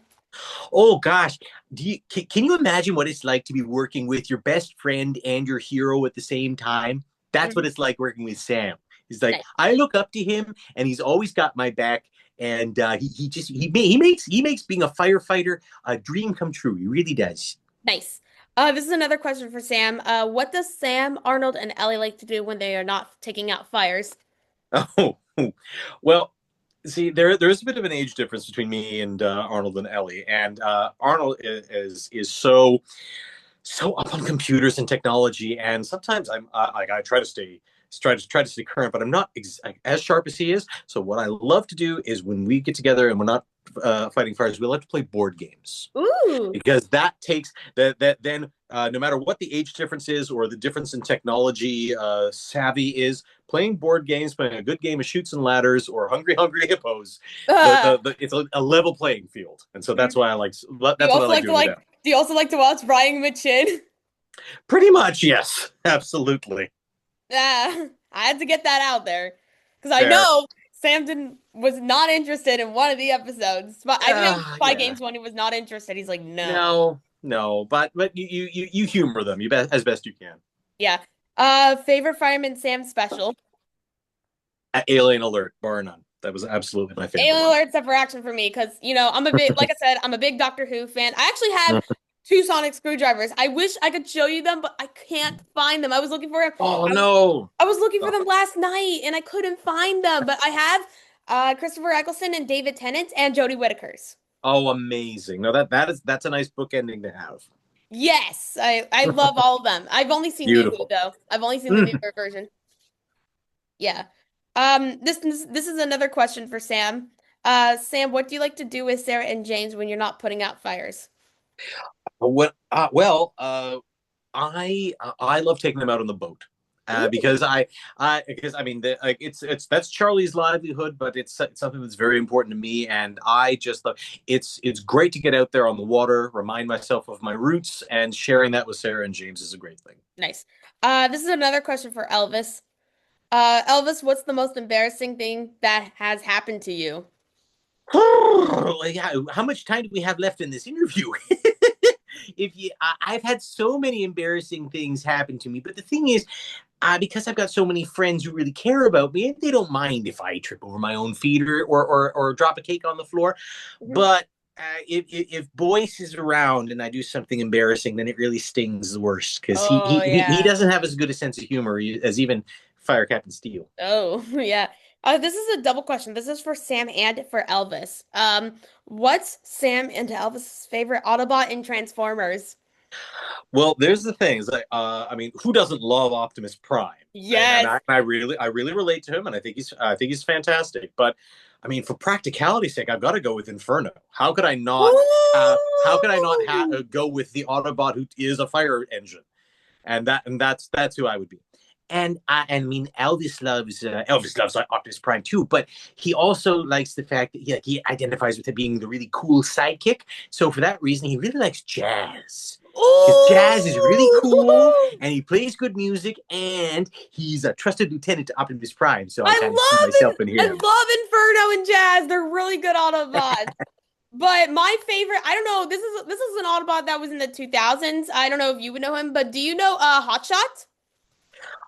Speaker 2: Oh gosh, can you imagine what it's like to be working with your best friend and your hero at the same time? That's what
Speaker 1: Mhm.
Speaker 2: it's like working with Sam. He's like,
Speaker 1: Nice.
Speaker 2: I look up to him, and he's always got my back. And he makes being a firefighter a dream come true. He really does.
Speaker 1: Nice. This is another question for Sam. What does Sam, Arnold, and Ellie like to do when they are not taking out fires?
Speaker 2: Oh, well, see, there's a bit of an age difference between me and Arnold and Ellie, and Arnold is so up on computers and technology, and sometimes I'm like I try to stay current, but I'm not as sharp as he is. So what I love to do is when we get together and we're not fighting fires, we like to play board games
Speaker 1: Ooh.
Speaker 2: because that takes that then no matter what the age difference is or the difference in technology savvy is, playing board games, playing a good game of Shoots and Ladders or Hungry Hungry Hippos, it's a level playing field, and so
Speaker 1: Do
Speaker 2: that's why I like
Speaker 1: you
Speaker 2: that's what I
Speaker 1: also
Speaker 2: like
Speaker 1: like to
Speaker 2: doing with them.
Speaker 1: do you also like to watch Brian McChin?
Speaker 2: Pretty much, yes, absolutely.
Speaker 1: I had to get that out there because I
Speaker 2: Fair.
Speaker 1: know Sam didn't was not interested in one of the episodes. But I think Spy
Speaker 2: Yeah.
Speaker 1: Games when he was not interested. He's like, no.
Speaker 2: No, no, but you humor them as best you can.
Speaker 1: Yeah. Favorite Fireman Sam special.
Speaker 2: Alien Alert, bar none. That was absolutely my favorite
Speaker 1: Alien
Speaker 2: one.
Speaker 1: Alert's up for action for me because I'm a big, like I said, I'm a big Doctor Who fan. I actually have two sonic screwdrivers. I wish I could show you them, but I can't find them. I was looking for them.
Speaker 2: Oh
Speaker 1: I was,
Speaker 2: no.
Speaker 1: I was looking for
Speaker 2: Oh,
Speaker 1: them last night and I couldn't find them. But I have Christopher Eccleston and David Tennant and Jodie Whittaker's.
Speaker 2: oh, amazing. No, that's a nice book ending to have.
Speaker 1: Yes, I love all of them. I've only seen New Who
Speaker 2: Beautiful.
Speaker 1: though. I've only seen the
Speaker 2: Mhm.
Speaker 1: newer version. Yeah. This is another question for Sam. Sam, what do you like to do with Sarah and James when you're not putting out fires?
Speaker 2: What? I love taking them out on the boat.
Speaker 1: Ooh,
Speaker 2: Because I mean like it's that's Charlie's livelihood, but it's something that's very important to me, and I just love it's great to get out there on the water, remind myself of my roots, and sharing that with Sarah and James is a great thing.
Speaker 1: nice. This is another question for Elvis. Elvis, what's the most embarrassing thing that has happened to you?
Speaker 2: Yeah, how much time do we have left in this interview? I've had so many embarrassing things happen to me, but the thing is, because I've got so many friends who really care about me, they don't mind if I trip over my own feet or drop a cake on the floor.
Speaker 1: Mhm.
Speaker 2: But if Boyce is around and I do something embarrassing, then it really stings the worst because
Speaker 1: Oh
Speaker 2: he
Speaker 1: yeah.
Speaker 2: doesn't have as good a sense of humor as even Fire Captain Steele.
Speaker 1: Oh yeah. This is a double question. This is for Sam and for Elvis. What's Sam and Elvis's favorite Autobot in Transformers?
Speaker 2: Well, there's the thing. Is like, I mean, who doesn't love Optimus Prime? And
Speaker 1: Yes.
Speaker 2: I really relate to him, and I think he's fantastic. But I mean, for practicality's sake, I've got to go with Inferno. How could I not
Speaker 1: Ooh.
Speaker 2: go with the Autobot who is a fire engine? And that's who I would be. And I mean, Elvis loves Optimus Prime too, but he also likes the fact that he identifies with it being the really cool sidekick. So for that reason, he really likes jazz because jazz is really cool
Speaker 1: Ooh.
Speaker 2: and he plays good music and he's a trusted lieutenant to Optimus Prime. So I
Speaker 1: I
Speaker 2: kind of see myself in
Speaker 1: I
Speaker 2: him.
Speaker 1: love Inferno and Jazz. They're really good Autobots. But my favorite, I don't know, this is an Autobot that was in the 2000s. I don't know if you would know him, but do you know Hotshot?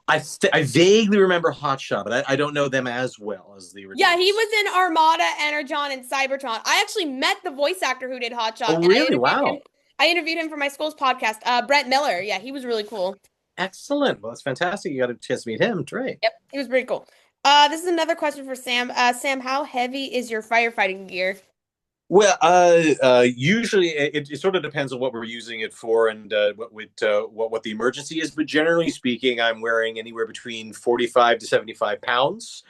Speaker 2: I vaguely remember Hotshot, but I don't know them as well as the
Speaker 1: Yeah, he
Speaker 2: originals.
Speaker 1: was in Armada, Energon, and Cybertron. I actually met the voice actor who did Hotshot,
Speaker 2: Oh,
Speaker 1: and
Speaker 2: really? Wow.
Speaker 1: I interviewed him for my school's podcast. Brett Miller. Yeah, he was really cool.
Speaker 2: Excellent. Well, that's fantastic. You got a chance to meet him. Great.
Speaker 1: Yep, he was pretty cool. This is another question for Sam. Sam, how heavy is your firefighting gear?
Speaker 2: Well, usually it sort of depends on what we're using it for and what the emergency is. But generally speaking, I'm wearing anywhere between 45 to 75 pounds,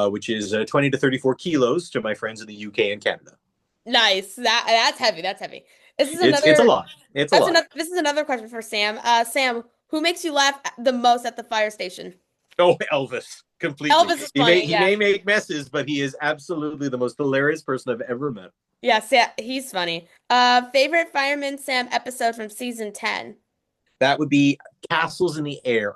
Speaker 2: which is 20 to 34 kilos to my friends in the UK and Canada.
Speaker 1: Nice. That's heavy. That's heavy. This is
Speaker 2: It's a
Speaker 1: another.
Speaker 2: lot. It's a lot.
Speaker 1: This is another question for Sam. Sam, who makes you laugh the most at the fire station?
Speaker 2: Oh, Elvis, completely.
Speaker 1: Elvis is funny.
Speaker 2: He
Speaker 1: Yeah.
Speaker 2: may make messes, but he is absolutely the most hilarious person I've ever met.
Speaker 1: Yeah, he's funny. Favorite Fireman Sam episode from season 10.
Speaker 2: That would be Castles in the Air.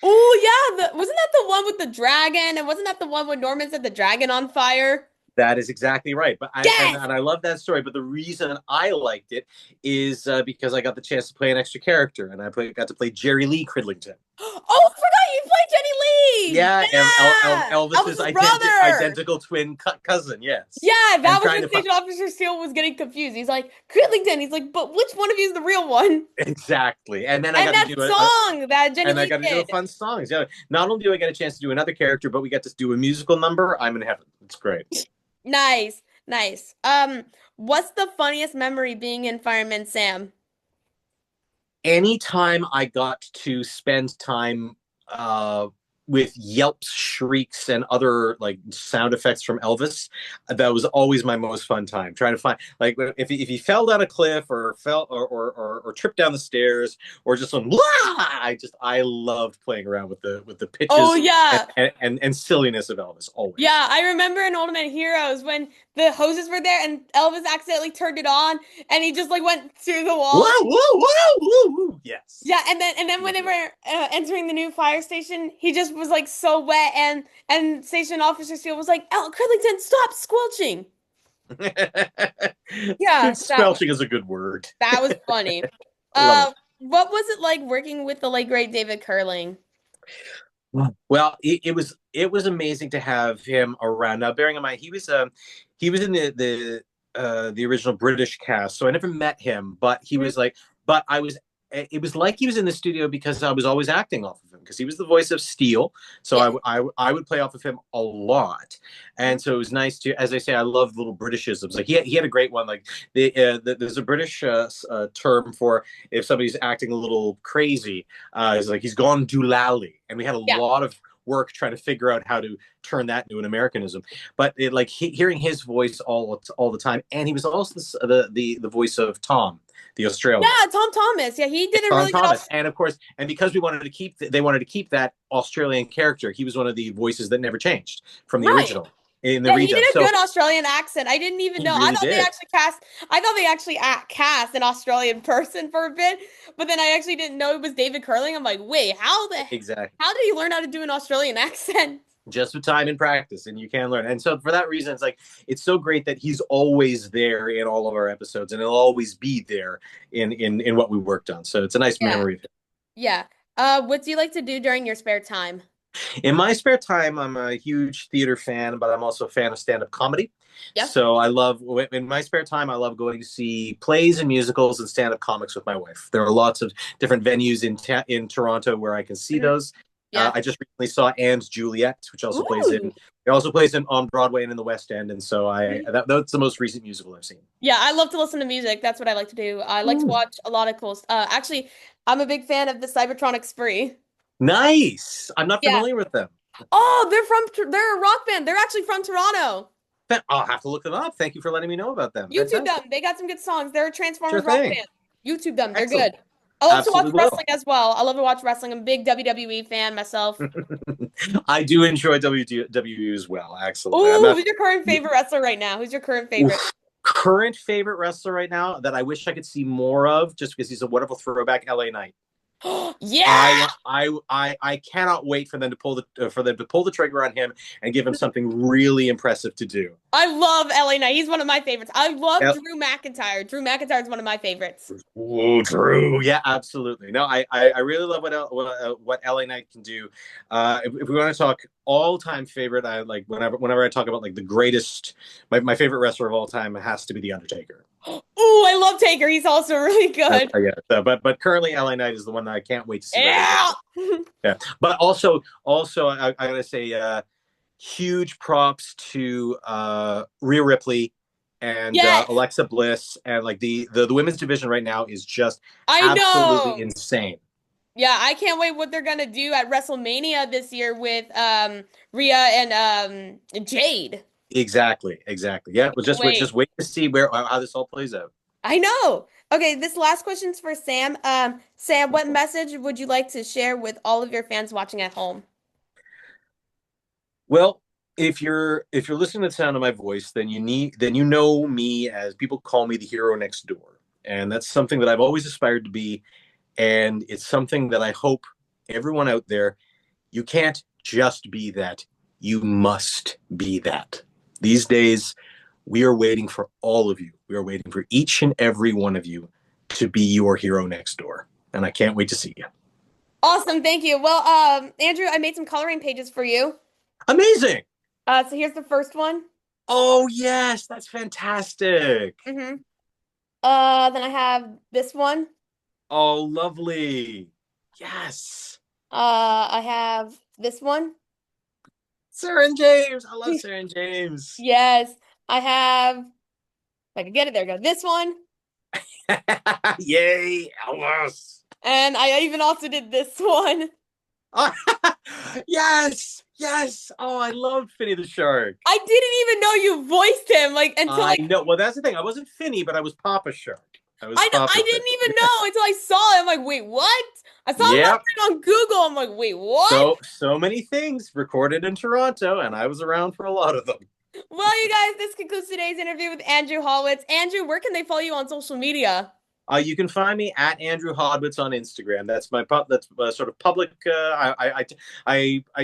Speaker 1: Oh yeah, wasn't that the one with the dragon? And wasn't that the one when Norman set the dragon on fire?
Speaker 2: That is exactly right. But
Speaker 1: Yes!
Speaker 2: I love that story. But the reason I liked it is because I got the chance to play an extra character, and got to play Jerry Lee Cridlington.
Speaker 1: Oh, I forgot you played Jenny Lee!
Speaker 2: Yeah,
Speaker 1: Yeah!
Speaker 2: Elvis's
Speaker 1: Elvis's brother!
Speaker 2: identical twin cousin. Yes,
Speaker 1: Yeah,
Speaker 2: and
Speaker 1: that was when Station Officer Steele was getting confused. He's like, Cridlington. He's like, but which one of you is the real one?
Speaker 2: exactly. And then I
Speaker 1: And
Speaker 2: got
Speaker 1: that
Speaker 2: to do
Speaker 1: song that Jenny
Speaker 2: and I
Speaker 1: Lee
Speaker 2: got to do a
Speaker 1: did.
Speaker 2: fun songs. Yeah, not only do I get a chance to do another character, but we get to do a musical number. I'm in heaven. It's great.
Speaker 1: Nice, nice. What's the funniest memory being in Fireman Sam?
Speaker 2: Anytime I got to spend time with yelps, shrieks, and other like sound effects from Elvis, that was always my most fun time. Trying to find like if he fell down a cliff or fell or tripped down the stairs or just went, Wah! I loved playing around with the
Speaker 1: Oh
Speaker 2: pitches
Speaker 1: yeah.
Speaker 2: and silliness of Elvis always.
Speaker 1: Yeah, I remember in Old Man Heroes when the hoses were there and Elvis accidentally turned it on and he just like went through the wall.
Speaker 2: Whoa, whoa, whoa, whoa, whoa. Yes.
Speaker 1: Yeah, and then when they were entering the new fire station, he just was like so wet and Station Officer Steele was like, "El Cridlington, stop squelching." Yeah,
Speaker 2: Spelching is a good word.
Speaker 1: that was funny.
Speaker 2: Love
Speaker 1: What was it like working with the late great David Curling?
Speaker 2: it. Well, it was amazing to have him around. Now, bearing in mind he was in the original British cast, so I never met him, but he
Speaker 1: Mhm.
Speaker 2: was like, but I was. It was like he was in the studio because I was always acting off of him because he was the voice of Steel, so
Speaker 1: Yeah.
Speaker 2: I would play off of him a lot,
Speaker 1: Mhm.
Speaker 2: and so it was nice to, as I say, I love little Britishisms. Like he had a great one. Like there's a British term for if somebody's acting a little crazy. It's like he's gone doolally, and we had a
Speaker 1: Yeah.
Speaker 2: lot of work trying to figure out how to turn that into an Americanism. But hearing his voice all the time, and he was also the voice of Tom, the Australian.
Speaker 1: Yeah, Tom Thomas. Yeah, he did a
Speaker 2: Tom
Speaker 1: really good
Speaker 2: Thomas, and of course, and because they wanted to keep that Australian character, he was one of the voices that never changed from the
Speaker 1: Right.
Speaker 2: original in the
Speaker 1: Yeah, he
Speaker 2: redub.
Speaker 1: did a
Speaker 2: So
Speaker 1: good Australian accent. I didn't even
Speaker 2: he
Speaker 1: know. I
Speaker 2: really
Speaker 1: thought they
Speaker 2: did.
Speaker 1: actually cast. I thought they actually cast an Australian person for a bit, but then I actually didn't know it was David Curling. I'm like, wait,
Speaker 2: Exactly.
Speaker 1: how did he learn how to do an Australian accent?
Speaker 2: Just with time and practice, and you can learn. And so for that reason, it's so great that he's always there in all of our episodes, and he'll always be there in what we worked on. So it's a nice
Speaker 1: Yeah,
Speaker 2: memory of him.
Speaker 1: yeah. What do you like to do during your spare time?
Speaker 2: In my spare time, I'm a huge theater fan, but I'm also a fan of stand-up comedy.
Speaker 1: Yeah.
Speaker 2: So I love in my spare time, I love going to see plays and musicals and stand-up comics with my wife. There are lots of different venues in Toronto where I can see
Speaker 1: Mhm.
Speaker 2: those.
Speaker 1: Yeah.
Speaker 2: I just recently saw and Juliet, which also plays
Speaker 1: Ooh.
Speaker 2: in on Broadway and in the West End, and so that's the most recent musical I've seen.
Speaker 1: Yeah, I love to listen to music. That's what I like to do. I like to
Speaker 2: Ooh.
Speaker 1: watch a lot of cool. Actually, I'm a big fan of the Cybertronic Spree.
Speaker 2: Nice. I'm not
Speaker 1: Yeah.
Speaker 2: familiar with them.
Speaker 1: Oh, they're a rock band. They're actually from Toronto.
Speaker 2: I'll have to look them up. Thank you for letting me know about them.
Speaker 1: YouTube
Speaker 2: Fantastic.
Speaker 1: them. They got some good songs. They're a
Speaker 2: Sure
Speaker 1: Transformers rock
Speaker 2: thing.
Speaker 1: band. YouTube them. They're
Speaker 2: Excellent.
Speaker 1: good. I love to watch
Speaker 2: Absolutely will.
Speaker 1: wrestling as well. I love to watch wrestling. I'm a big WWE fan myself.
Speaker 2: I do enjoy WWE as well. Absolutely.
Speaker 1: Oh, who's your current favorite wrestler right now? Who's your current favorite?
Speaker 2: Current favorite wrestler right now that I wish I could see more of, just because he's a wonderful throwback. LA Knight.
Speaker 1: Yeah.
Speaker 2: I cannot wait for them to pull the trigger on him and give him something really impressive to do.
Speaker 1: I love LA Knight. He's one of my favorites. I love
Speaker 2: Yep.
Speaker 1: Drew McIntyre. Drew McIntyre is one of my favorites.
Speaker 2: Oh, Drew. Yeah, absolutely. No, I really love what LA Knight can do. If we want to talk all-time favorite, I like whenever I talk about like the greatest, my favorite wrestler of all time has to be The Undertaker.
Speaker 1: Oh, I love Taker. He's also really good.
Speaker 2: Yeah. So, but currently LA Knight is the one that I can't wait to see.
Speaker 1: Yeah.
Speaker 2: Yeah. But also I gotta say huge props to Rhea Ripley and
Speaker 1: Yes.
Speaker 2: Alexa Bliss, and like the women's division right now is just
Speaker 1: I
Speaker 2: absolutely
Speaker 1: know.
Speaker 2: insane.
Speaker 1: Yeah, I can't wait what they're gonna do at WrestleMania this year with Rhea and Jade.
Speaker 2: Exactly, exactly. Yeah, well,
Speaker 1: Can't wait.
Speaker 2: just wait to see where how this all plays out.
Speaker 1: I know. Okay, this last question's for Sam. Sam, what message would you like to share with all of your fans watching at home?
Speaker 2: Well, if you're listening to the sound of my voice, then you know me as people call me the hero next door, and that's something that I've always aspired to be, and it's something that I hope everyone out there, you can't just be that, you must be that. These days, we are waiting for all of you. We are waiting for each and every one of you to be your hero next door, and I can't wait to see you.
Speaker 1: Awesome, thank you. Well, Andrew, I made some coloring pages for you.
Speaker 2: Amazing.
Speaker 1: So here's the first one.
Speaker 2: Oh yes, that's fantastic.
Speaker 1: Mm-hmm. Then I have this one.
Speaker 2: Oh, lovely. Yes.
Speaker 1: I have this one.
Speaker 2: Sarah and James. I love Sarah and James.
Speaker 1: Yes, I have. If I can get it, there we go. This one.
Speaker 2: Yay, Elvis.
Speaker 1: And I even also did this one.
Speaker 2: Yes, yes. Oh, I love Finny the Shark.
Speaker 1: I didn't even know you voiced him, like until
Speaker 2: I
Speaker 1: like
Speaker 2: know. Well, that's the thing. I wasn't Finny, but I was Papa Shark. I was
Speaker 1: I
Speaker 2: Papa
Speaker 1: didn't
Speaker 2: Shark.
Speaker 1: even know until I saw it. I'm like, wait, what? I saw it
Speaker 2: Yep.
Speaker 1: on Google. I'm like, wait, what?
Speaker 2: So many things recorded in Toronto, and I was around for a lot of them.
Speaker 1: Well, you guys, this concludes today's interview with Andrew Hodwitz. Andrew, where can they follow you on social media?
Speaker 2: You can find me at Andrew Hodwitz on Instagram. That's my sort of public. I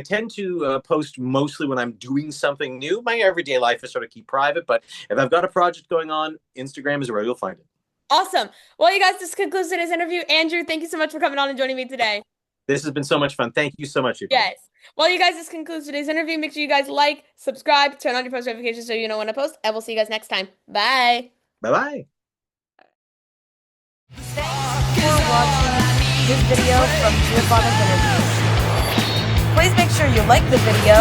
Speaker 2: tend to post mostly when I'm doing something new. My everyday life is sort of keep private, but if I've got a project going on, Instagram is where you'll find it.
Speaker 1: Awesome. Well, you guys, this concludes today's interview. Andrew, thank you so much for coming on and joining me today.
Speaker 2: This has been so much fun. Thank you so much.
Speaker 1: Yes. Well, you guys, this concludes today's interview. Make sure you guys like, subscribe, turn on your post notifications so you know when I post, and we'll see you guys next time. Bye.
Speaker 2: Bye-bye.
Speaker 3: Thanks for watching this video from Giovanna's interview. Please make sure you like the video,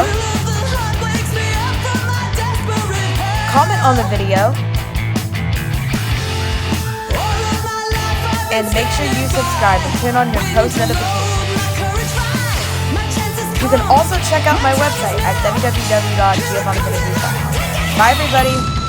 Speaker 3: comment on the video, and make sure you subscribe and turn on your post notifications. You can also check out my website at www.giovannasInterviews.com. Bye everybody!